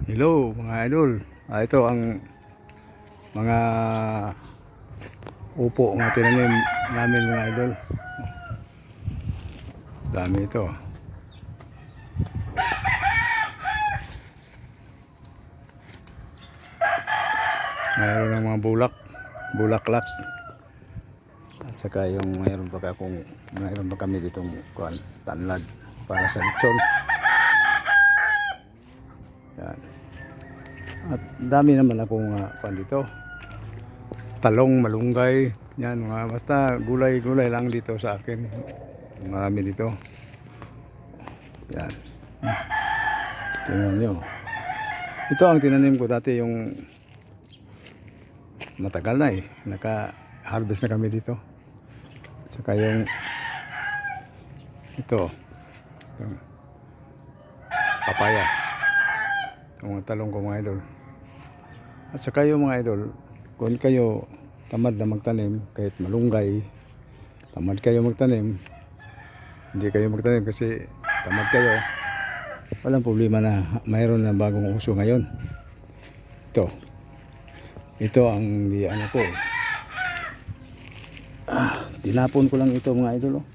Hello mga idol. Ito ang mga upo nga tinanim namin mga idol. Dami ito. Mayroon ng mga bulaklak. At saka yung mayroon pa kami ditong tanlad para sa lechon. Yan. At dami naman akong dito. Talong, malunggay, yan mga basta gulay-gulay lang dito sa akin. Marami dito. Yan. Tingnan nyo. Ito ang tinanim ko dati, yung matagal na naka-harvest na kami dito. Saka yung ito yung papaya. Yung talong ko mga idol. At saka yung mga idol, kung kayo tamad na magtanim, kahit malunggay, tamad kayo magtanim, hindi kayo magtanim kasi tamad kayo, walang problema na mayroon na bagong uso ngayon. Ito ang ko. Tinapon ko lang ito mga idol.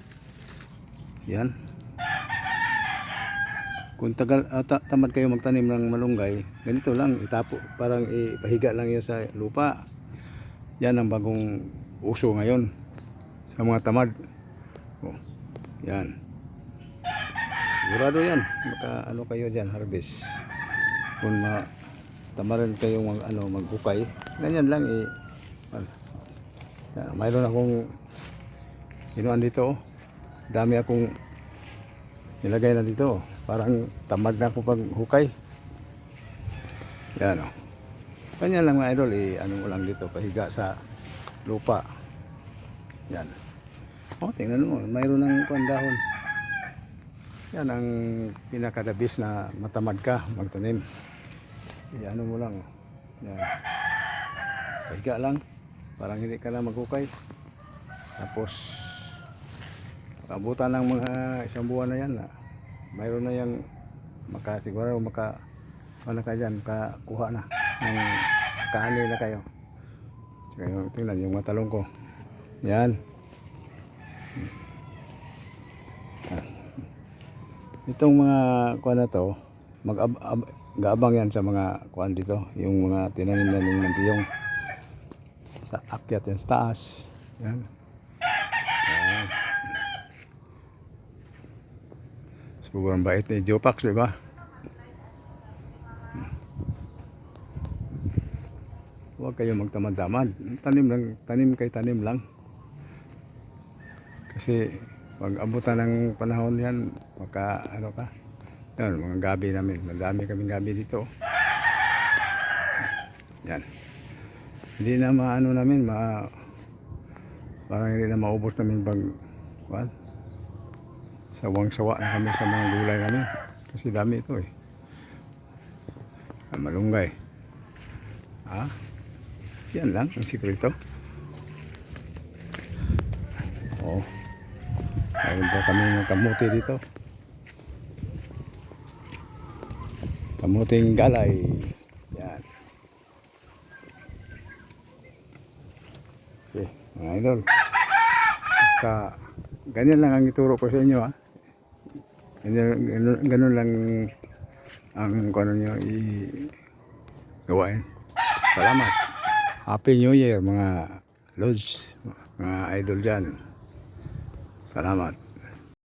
Yan. Kung tamad kayo magtanim ng malunggay, ganito lang, parang ipahiga lang yun sa lupa. Yan ang bagong uso ngayon sa mga tamad. Yan. Sigurado yan. Kayo dyan, harvest. Kung tamarin kayong maghukay, ganyan lang mayroon akong ginuan dito. Dami akong nilagay na dito. Parang tamad na ako pag hukay. Yan ganyan lang mga idol, mo lang dito, pahiga sa lupa. Yan. Tingnan mo, mayroon ng dahon. Yan ang pinakadabis na matamad ka magtanim. Mo lang. Yan. Pahiga lang, parang hindi ka na maghukay. Tapos abutan ng mga isang buwan na yan, mayroon na yung siguro makakuha na ng kaani na kayo. Saka tingnan yung mga talong ko. Yan. Itong mga kuha na to, gaabang yan sa mga kuan dito, yung mga tinanim na ng tiyong sa akyat yan sa taas. Yan. Yan. Sobrang bait ni Jopax, di ba? Huwag kayo magtamad-tamad. Tanim lang. Kasi pag abutan ng panahon yan, ka. Yan, mga gabi namin. Madami kaming gabi dito. Yan. Hindi na namin, parang hindi na maubos namin sawang-sawa na kami sa mga gulay namin. Kasi dami ito malunggay. Yan lang ang sikreto. Mayroon pa kami ng kamuti dito. Kamuting galay. Yan. Okay, mga idol. Basta ganyan lang ang ituro ko sa inyo. Ganun lang ang nyo gawain. Salamat. Happy New Year mga lods, mga idol dyan. Salamat.